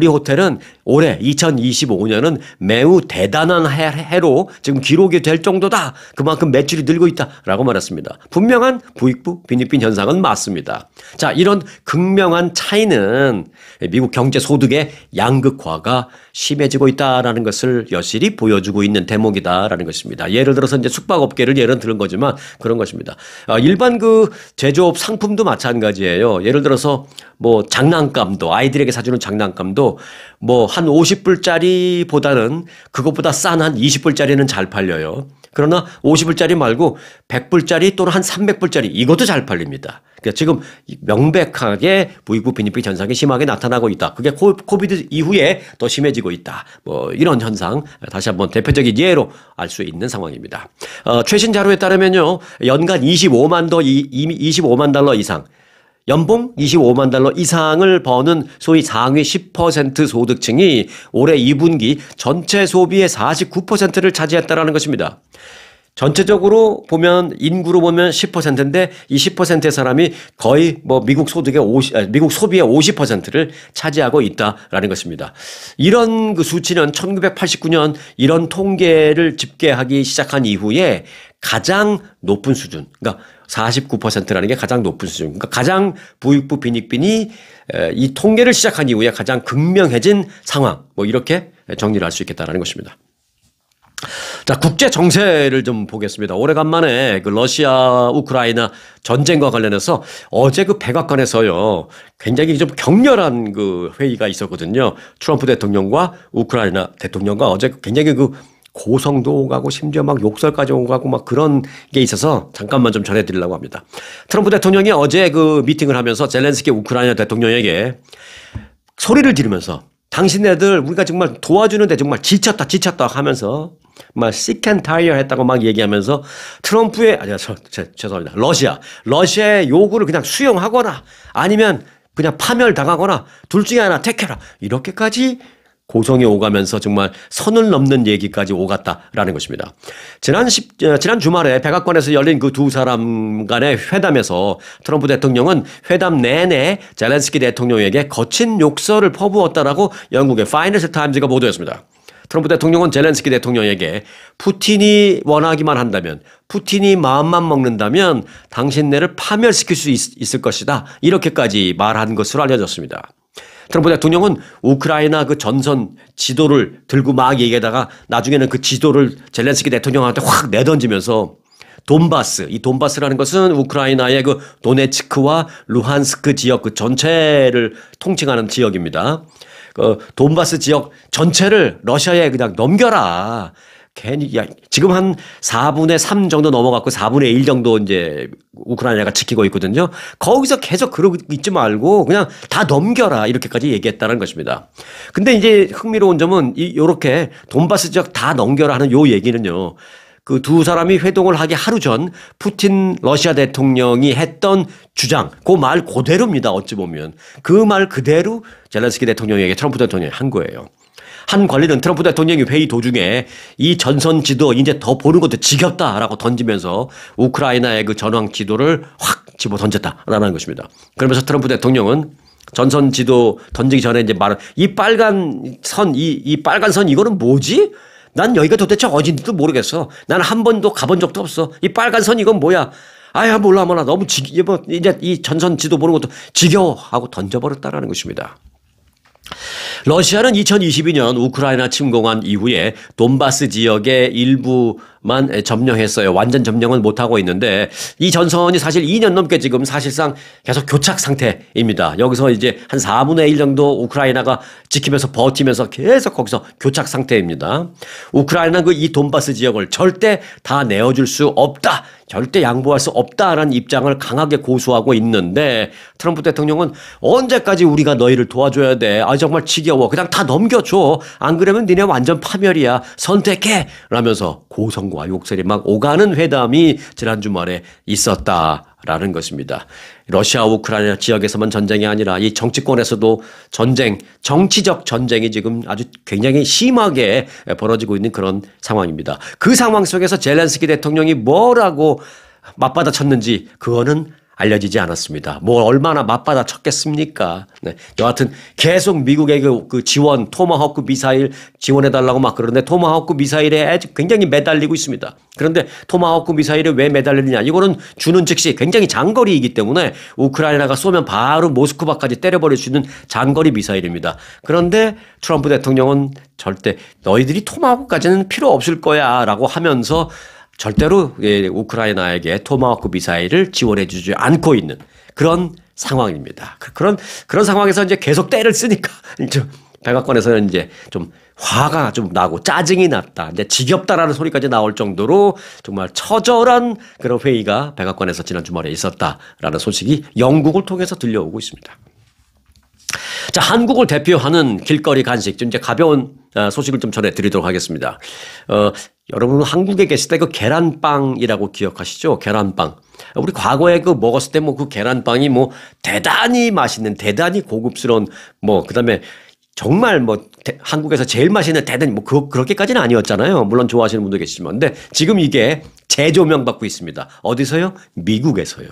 호텔은 올해 2025년은 매우 대단한 해로 지금 기록이 될 정도다. 그만큼 매출이 늘고 있다라고 말했습니다. 분명한 부익부 빈익빈 현상은 맞습니다. 자, 이런 극명한 차이는 미국 경제 소득의 양극화가 심해지고 있다라는 것을 여실히 보여주고 있는 대목이다라는 것입니다. 예를 들어서 이제 숙박업계를 예를 들은 거지만 그런 것입니다. 일반 그 제조업 상품도 마찬가지예요. 예를 들어서 뭐 장난감도 아이들에게 사주는 장난감도 뭐 한 50불짜리보다는 그것보다 싼 한 20불짜리는 잘 팔려요. 그러나 50불짜리 말고 100불짜리 또는 한 300불짜리 이것도 잘 팔립니다. 그러니까 지금 명백하게 부익부 빈익빈 현상이 심하게 나타나고 있다. 그게 코비드 이후에 더 심해지고 있다. 뭐 이런 현상 다시 한번 대표적인 예로 알 수 있는 상황입니다. 최신 자료에 따르면요. 연간 25만 달러 이상 연봉 $25만 이상을 버는 소위 상위 10% 소득층이 올해 2분기 전체 소비의 49%를 차지했다라는 것입니다. 전체적으로 보면 인구로 보면 10%인데 이 10%의 사람이 거의 뭐 미국 소비의 50%를 차지하고 있다라는 것입니다. 이런 그 수치는 1989년 이런 통계를 집계하기 시작한 이후에 가장 높은 수준, 그러니까 49%라는 게 가장 높은 수준, 그러니까 가장 부익부 빈익빈이 이 통계를 시작한 이후에 가장 극명해진 상황, 뭐 이렇게 정리를 할 수 있겠다라는 것입니다. 자, 국제 정세를 좀 보겠습니다. 오래간만에 그 러시아 우크라이나 전쟁과 관련해서 어제 그 백악관에서요 굉장히 좀 격렬한 그 회의가 있었거든요. 트럼프 대통령과 우크라이나 대통령과 어제 굉장히 그 고성도 오가고 심지어 막 욕설까지 오가고 막 그런 게 있어서 잠깐만 좀 전해드리려고 합니다. 트럼프 대통령이 어제 그 미팅을 하면서 젤렌스키 우크라이나 대통령에게 소리를 지르면서 당신네들 우리가 정말 도와주는데 정말 지쳤다 하면서 정말 sick and tired 했다고 막 얘기하면서 트럼프의 죄송합니다. 러시아의 요구를 그냥 수용하거나 아니면 그냥 파멸당하거나 둘 중에 하나 택해라 이렇게까지 고성에 오가면서 정말 선을 넘는 얘기까지 오갔다라는 것입니다. 지난 주말에 백악관에서 열린 그 두 사람 간의 회담에서 트럼프 대통령은 회담 내내 젤렌스키 대통령에게 거친 욕설을 퍼부었다라고 영국의 파이낸셜 타임즈가 보도했습니다. 트럼프 대통령은 젤렌스키 대통령에게 푸틴이 원하기만 한다면 푸틴이 마음만 먹는다면 당신네를 파멸시킬 수 있을 것이다. 이렇게까지 말한 것으로 알려졌습니다. 트럼프 대통령은 우크라이나 그 전선 지도를 들고 막 얘기하다가 나중에는 그 지도를 젤렌스키 대통령한테 확 내던지면서 이 돈바스라는 것은 우크라이나의 그 도네츠크와 루한스크 지역 그 전체를 통칭하는 지역입니다. 그 돈바스 지역 전체를 러시아에 그냥 넘겨라. 괜히 지금 한 4분의 3 정도 넘어갔고 4분의 1 정도 이제 우크라이나가 지키고 있거든요. 거기서 계속 그러고 있지 말고 그냥 다 넘겨라 이렇게까지 얘기했다는 것입니다. 근데 이제 흥미로운 점은 요렇게 돈바스 지역 다 넘겨라 하는 요 얘기는요. 그 두 사람이 회동을 하기 하루 전 푸틴 러시아 대통령이 했던 주장, 그 말 그대로입니다. 어찌 보면. 그 말 그대로 젤렌스키 대통령에게 트럼프 대통령이 한 거예요. 한 관리는 트럼프 대통령이 회의 도중에 이 전선 지도 이제 더 보는 것도 지겹다라고 던지면서 우크라이나의 그 전황 지도를 확 집어 던졌다라는 것입니다. 그러면서 트럼프 대통령은 전선 지도 던지기 전에 이제 말은 이 빨간 선, 이 빨간 선 이거는 뭐지? 난 여기가 도대체 어딘지도 모르겠어. 난 한 번도 가본 적도 없어. 이 빨간 선 이건 뭐야? 아야 몰라 너무 이제 이 전선 지도 보는 것도 지겨워 하고 던져버렸다라는 것입니다. 러시아는 2022년 우크라이나 침공한 이후에 돈바스 지역의 일부만 점령했어요. 완전 점령은 못하고 있는데 이 전선이 사실 2년 넘게 지금 사실상 계속 교착 상태입니다. 여기서 이제 한 4분의 1 정도 우크라이나가 지키면서 버티면서 계속 거기서 교착 상태입니다. 우크라이나는 이 돈바스 지역을 절대 다 내어줄 수 없다. 절대 양보할 수 없다라는 입장을 강하게 고수하고 있는데 트럼프 대통령은 언제까지 우리가 너희를 도와줘야 돼. 아 정말 지겨워. 그냥 다 넘겨줘. 안 그러면 니네 완전 파멸이야. 선택해. 라면서 고성과 욕설이 막 오가는 회담이 지난 주말에 있었다라는 것입니다. 러시아 우크라이나 지역에서만 전쟁이 아니라 이 정치권에서도 전쟁, 정치적 전쟁이 지금 아주 굉장히 심하게 벌어지고 있는 그런 상황입니다. 그 상황 속에서 젤렌스키 대통령이 뭐라고 맞받아 쳤는지 그거는 알려지지 않았습니다. 뭐 얼마나 맞받아 쳤겠습니까? 네. 여하튼 계속 미국의 그 지원, 토마호크 미사일 지원해달라고 막 그러는데 토마호크 미사일에 굉장히 매달리고 있습니다. 그런데 토마호크 미사일에 왜 매달리느냐? 이거는 주는 즉시 굉장히 장거리이기 때문에 우크라이나가 쏘면 바로 모스크바까지 때려버릴 수 있는 장거리 미사일입니다. 그런데 트럼프 대통령은 절대 너희들이 토마호크까지는 필요 없을 거야 라고 하면서 절대로 우크라이나에게 토마호크 미사일을 지원해 주지 않고 있는 그런 상황입니다. 그런 상황에서 이제 계속 때를 쓰니까 백악관에서는 이제 좀 화가 좀 나고 짜증이 났다. 이제 지겹다라는 소리까지 나올 정도로 정말 처절한 그런 회의가 백악관에서 지난 주말에 있었다라는 소식이 영국을 통해서 들려오고 있습니다. 자, 한국을 대표하는 길거리 간식, 좀 이제 가벼운 소식을 좀 전해드리도록 하겠습니다. 여러분 한국에 계실 때 그 계란빵이라고 기억하시죠? 계란빵. 우리 과거에 그 먹었을 때 뭐 그 계란빵이 뭐 대단히 맛있는, 대단히 고급스러운 그다음에 정말 한국에서 제일 맛있는 대단히 그렇게까지는 아니었잖아요. 물론 좋아하시는 분도 계시지만. 근데 지금 이게 재조명 받고 있습니다. 어디서요? 미국에서요.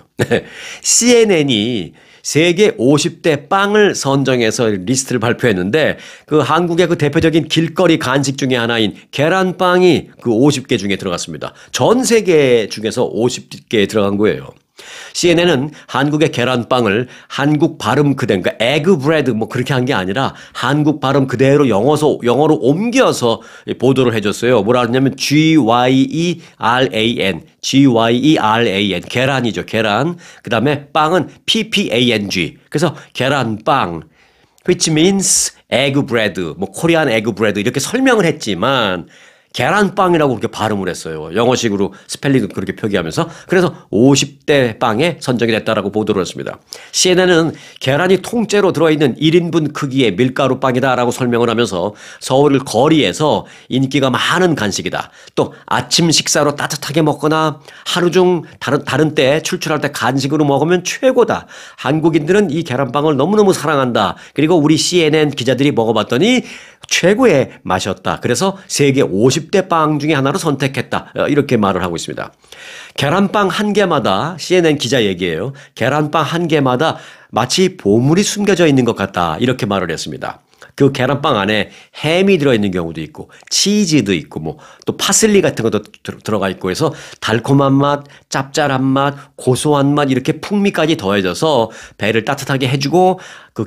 CNN이 세계 50대 빵을 선정해서 리스트를 발표했는데 그 한국의 그 대표적인 길거리 간식 중에 하나인 계란빵이 그 50개 중에 들어갔습니다. 전 세계 중에서 50개에 들어간 거예요. CNN은 한국의 계란빵을 한국 발음 그대로, 그러니까 에그 브레드 그렇게 한 게 아니라 한국 발음 그대로 영어로 옮겨서 보도를 해줬어요. 뭐라 그러냐면 G-Y-E-R-A-N, G-Y-E-R-A-N, 계란이죠, 계란. 그 다음에 빵은 P-P-A-N-G. 그래서 계란빵, which means egg bread, 코리안 에그 브레드 이렇게 설명을 했지만 계란빵이라고 그렇게 발음을 했어요. 영어식으로 스펠링도 그렇게 표기하면서. 그래서 50대 빵에 선정이 됐다라고 보도를 했습니다. CNN은 계란이 통째로 들어있는 1인분 크기의 밀가루빵이다라고 설명을 하면서 서울 거리에서 인기가 많은 간식이다. 또 아침 식사로 따뜻하게 먹거나 하루 중 다른 때 출출할 때 간식으로 먹으면 최고다. 한국인들은 이 계란빵을 너무너무 사랑한다. 그리고 우리 CNN 기자들이 먹어봤더니 최고의 맛이었다. 그래서 세계 50대 빵 중에 하나로 선택했다. 이렇게 말을 하고 있습니다. 계란빵 한 개마다 CNN 기자 얘기예요. 계란빵 한 개마다 마치 보물이 숨겨져 있는 것 같다. 이렇게 말을 했습니다. 그 계란빵 안에 햄이 들어있는 경우도 있고 치즈도 있고 또 파슬리 같은 것도 들어가 있고 해서 달콤한 맛, 짭짤한 맛, 고소한 맛 이렇게 풍미까지 더해져서 배를 따뜻하게 해주고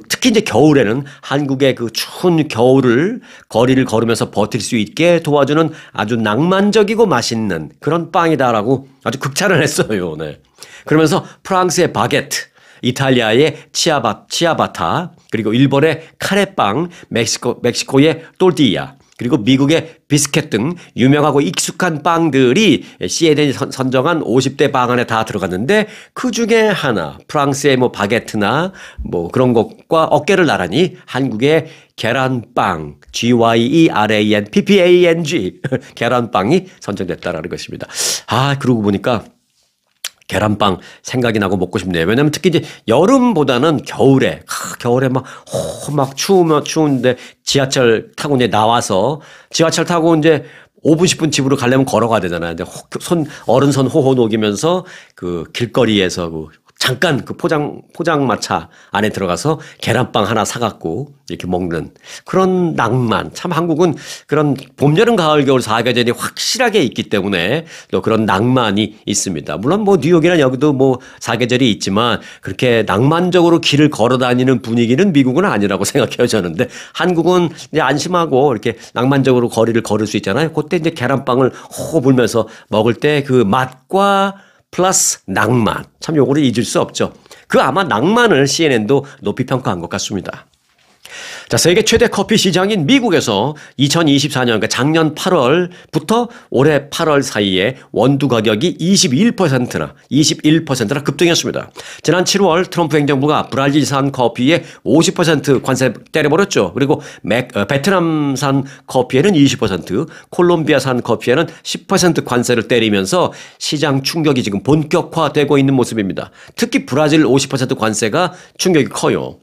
특히 이제 겨울에는 한국의 그 추운 겨울을 거리를 걸으면서 버틸 수 있게 도와주는 아주 낭만적이고 맛있는 그런 빵이다라고 아주 극찬을 했어요. 네. 그러면서 프랑스의 바게트, 이탈리아의 치아바타, 그리고 일본의 카레빵, 멕시코의 똘띠야, 그리고 미국의 비스켓 등 유명하고 익숙한 빵들이 CNN이 선정한 50대 빵 안에 다 들어갔는데 그중에 하나 프랑스의 뭐 바게트나 뭐 그런 것과 어깨를 나란히 한국의 계란빵 GYERANPPANG 계란빵이 선정됐다라는 것입니다. 아 그러고 보니까 계란빵 생각이 나고 먹고 싶네요. 왜냐면 특히 이제 여름보다는 겨울에 막 추운데 지하철 타고 이제 나와서 지하철 타고 이제 5분 10분 집으로 가려면 걸어가야 되잖아요. 근데 어른 손 호호 녹이면서 그 길거리에서 잠깐 그 포장마차 안에 들어가서 계란빵 하나 사갖고 이렇게 먹는 그런 낭만. 참 한국은 그런 봄, 여름, 가을, 겨울 4계절이 확실하게 있기 때문에 또 그런 낭만이 있습니다. 물론 뭐 뉴욕이나 여기도 뭐 4계절이 있지만 그렇게 낭만적으로 길을 걸어 다니는 분위기는 미국은 아니라고 생각해요, 저는. 근데 한국은 이제 안심하고 이렇게 낭만적으로 거리를 걸을 수 있잖아요. 그때 이제 계란빵을 호호 불면서 먹을 때 그 맛과 플러스 낭만. 참 요거를 잊을 수 없죠. 그 아마 낭만을 CNN도 높이 평가한 것 같습니다. 자, 세계 최대 커피 시장인 미국에서 2024년, 그러니까 작년 8월부터 올해 8월 사이에 원두 가격이 21%나 급등했습니다. 지난 7월 트럼프 행정부가 브라질산 커피에 50% 관세 때려버렸죠. 그리고 베트남산 커피에는 20%, 콜롬비아산 커피에는 10% 관세를 때리면서 시장 충격이 지금 본격화되고 있는 모습입니다. 특히 브라질 50% 관세가 충격이 커요.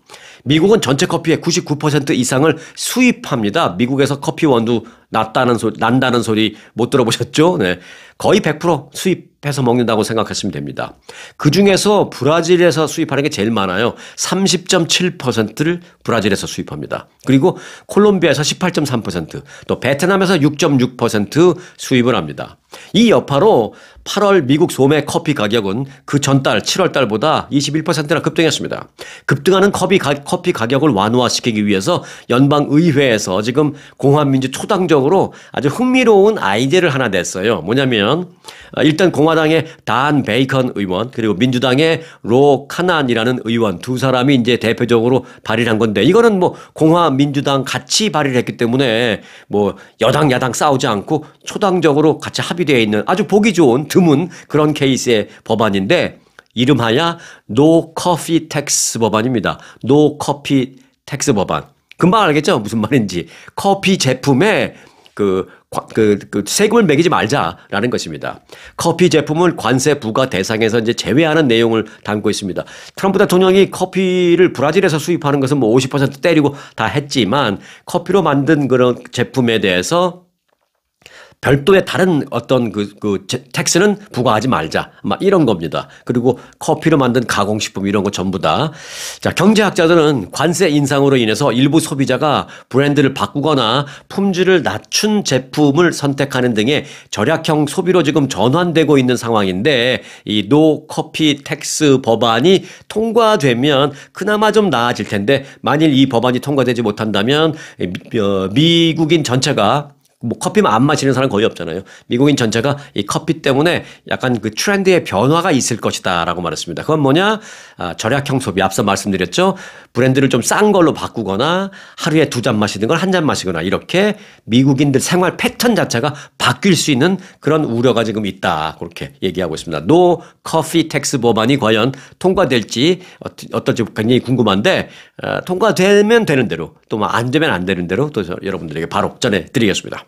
미국은 전체 커피의 99% 이상을 수입합니다. 미국에서 커피 원두 난다는 소리 못 들어보셨죠? 네. 거의 100% 수입해서 먹는다고 생각하시면 됩니다. 그 중에서 브라질에서 수입하는 게 제일 많아요. 30.7%를 브라질에서 수입합니다. 그리고 콜롬비아에서 18.3%, 또 베트남에서 6.6% 수입을 합니다. 이 여파로 8월 미국 소매 커피 가격은 그 전달 7월 달보다 21%나 급등했습니다. 급등하는 커피 가격을 완화시키기 위해서 연방의회에서 지금 공화민주 초당적으로 아주 흥미로운 아이디어를 하나 냈어요. 뭐냐면 일단 공화당의 단 베이컨 의원 그리고 민주당의 로 카난이라는 의원 두 사람이 이제 대표적으로 발의를 한 건데 이거는 뭐 공화 민주당 같이 발의를 했기 때문에 뭐 여당 야당 싸우지 않고 초당적으로 같이 합의되어 있는 아주 보기 좋은 드문 그런 케이스의 법안인데 이름하여 No Coffee Tax 법안입니다. No Coffee Tax 법안. 금방 알겠죠? 무슨 말인지. 커피 제품에 세금을 매기지 말자라는 것입니다. 커피 제품을 관세 부과 대상에서 이제 제외하는 내용을 담고 있습니다. 트럼프 대통령이 커피를 브라질에서 수입하는 것은 뭐 50% 때리고 다 했지만 커피로 만든 그런 제품에 대해서 별도의 다른 어떤 텍스는 부과하지 말자. 막 이런 겁니다. 그리고 커피로 만든 가공식품 이런 거 전부 다. 자, 경제학자들은 관세 인상으로 인해서 일부 소비자가 브랜드를 바꾸거나 품질을 낮춘 제품을 선택하는 등의 절약형 소비로 지금 전환되고 있는 상황인데 이 노 커피 텍스 법안이 통과되면 그나마 좀 나아질 텐데 만일 이 법안이 통과되지 못한다면 미국인 전체가 뭐 커피만 안 마시는 사람 거의 없잖아요. 미국인 전체가 이 커피 때문에 약간 그 트렌드의 변화가 있을 것이다라고 말했습니다. 그건 뭐냐? 절약형 소비. 앞서 말씀드렸죠. 브랜드를 좀 싼 걸로 바꾸거나 하루에 2잔 마시는 걸 1잔 마시거나 이렇게 미국인들 생활 패턴 자체가 바뀔 수 있는 그런 우려가 지금 있다. 그렇게 얘기하고 있습니다. 노 커피 텍스 법안이 과연 통과될지 어떨지 굉장히 궁금한데 통과되면 되는 대로 또 안 되면 안 되는 대로 또 여러분들에게 바로 전해드리겠습니다.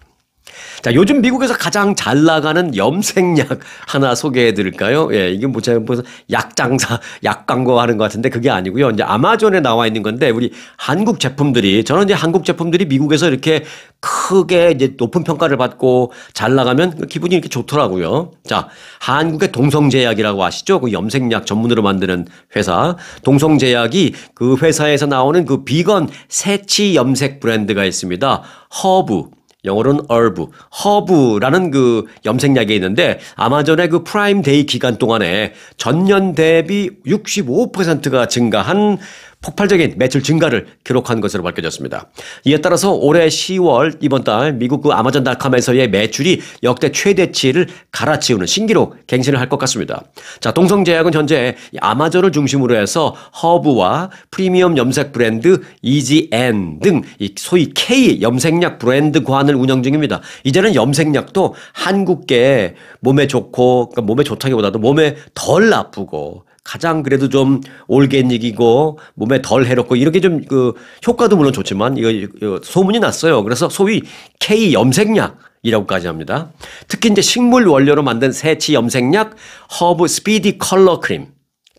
자, 요즘 미국에서 가장 잘 나가는 염색약 하나 소개해 드릴까요? 예, 이게 무슨 약 장사, 약 광고 하는 것 같은데 그게 아니고요. 이제 아마존에 나와 있는 건데 우리 한국 제품들이 저는 이제 한국 제품들이 미국에서 이렇게 크게 이제 높은 평가를 받고 잘 나가면 기분이 이렇게 좋더라고요. 자, 한국의 동성제약이라고 아시죠? 그 염색약 전문으로 만드는 회사. 동성제약이 그 회사에서 나오는 그 비건 새치 염색 브랜드가 있습니다. 허브. 영어로는 herb, 허브라는 그 염색약이 있는데 아마존의 그 프라임 데이 기간 동안에 전년 대비 65%가 증가한 폭발적인 매출 증가를 기록한 것으로 밝혀졌습니다. 이에 따라서 올해 10월 이번 달 미국 그 아마존닷컴에서의 매출이 역대 최대치를 갈아치우는 신기록 갱신을 할 것 같습니다. 자, 동성제약은 현재 아마존을 중심으로 해서 허브와 프리미엄 염색 브랜드 이지앤 등 소위 K 염색약 브랜드관을 운영 중입니다. 이제는 염색약도 한국계 몸에 좋고, 그러니까 몸에 좋다기보다도 몸에 덜 나쁘고 가장 그래도 좀 올게닉이고 몸에 덜 해롭고 이렇게 좀 그 효과도 물론 좋지만 이거 소문이 났어요. 그래서 소위 K 염색약이라고까지 합니다. 특히 이제 식물 원료로 만든 새치 염색약 허브 스피디 컬러 크림,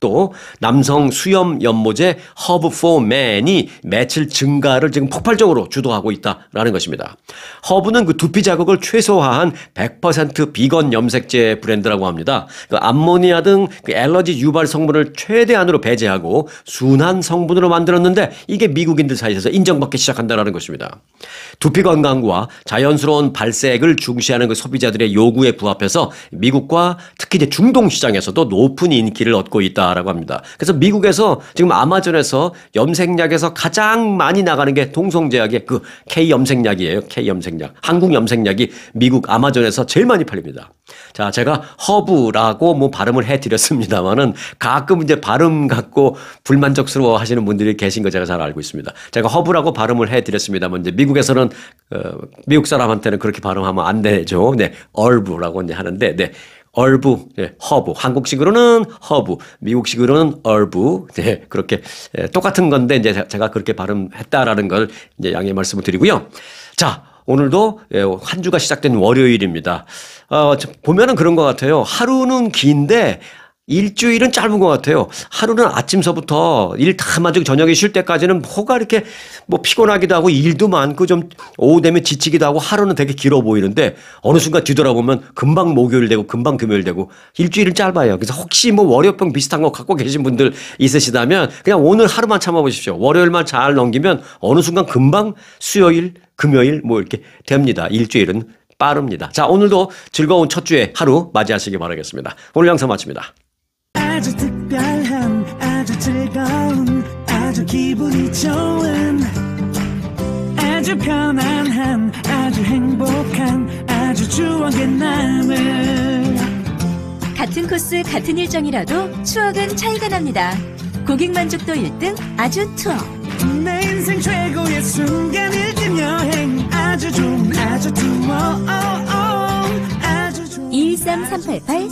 또 남성 수염 연모제 허브 포맨이 매출 증가를 지금 폭발적으로 주도하고 있다라는 것입니다. 허브는 그 두피 자극을 최소화한 100% 비건 염색제 브랜드라고 합니다. 그 암모니아 등 그 알러지 유발 성분을 최대한으로 배제하고 순한 성분으로 만들었는데 이게 미국인들 사이에서 인정받기 시작한다라는 것입니다. 두피 건강과 자연스러운 발색을 중시하는 그 소비자들의 요구에 부합해서 미국과 특히 이제 중동 시장에서도 높은 인기를 얻고 있다라고 합니다. 그래서 미국에서 지금 아마존에서 염색약에서 가장 많이 나가는 게 동성제약의 그 K 염색약이에요. K 염색약. 한국 염색약이 미국 아마존에서 제일 많이 팔립니다. 자, 제가 허브라고 뭐 발음을 해드렸습니다만은 가끔 이제 발음 갖고 불만족스러워 하시는 분들이 계신 거 제가 잘 알고 있습니다. 제가 허브라고 발음을 해드렸습니다만 이제 미국에서는 미국 사람한테는 그렇게 발음하면 안 되죠. 네, 얼브라고 이제 하는데, 네. 얼브, 네, 허브. 한국식으로는 허브, 미국식으로는 얼브. 네, 그렇게 똑같은 건데 이제 제가 그렇게 발음했다라는 걸 이제 양해 말씀을 드리고요. 자, 오늘도 한 주가 시작된 월요일입니다. 보면은 그런 것 같아요. 하루는 긴데 일주일은 짧은 것 같아요. 하루는 아침서부터 일 다 마치고 저녁에 쉴 때까지는 뭐가 이렇게 뭐 피곤하기도 하고 일도 많고 좀 오후 되면 지치기도 하고 하루는 되게 길어 보이는데 어느 순간 뒤돌아보면 금방 목요일 되고 금방 금요일 되고 일주일은 짧아요. 그래서 혹시 뭐 월요병 비슷한 거 갖고 계신 분들 있으시다면 그냥 오늘 하루만 참아보십시오. 월요일만 잘 넘기면 어느 순간 금방 수요일, 금요일 뭐 이렇게 됩니다. 일주일은 빠릅니다. 자, 오늘도 즐거운 첫 주에 하루 맞이하시기 바라겠습니다. 오늘 영상 마칩니다.
아주 특별한 아주 즐거운 아주 기분이 좋은 아주 편안한 아주 행복한 아주 추억의 남을
같은 코스 같은 일정이라도 추억은 차이가 납니다. 고객 만족도 1등 아주 투어.
내 인생 최고의 순간 1등 여행 아주 좋은 아주 투어 아주 좋은
213-388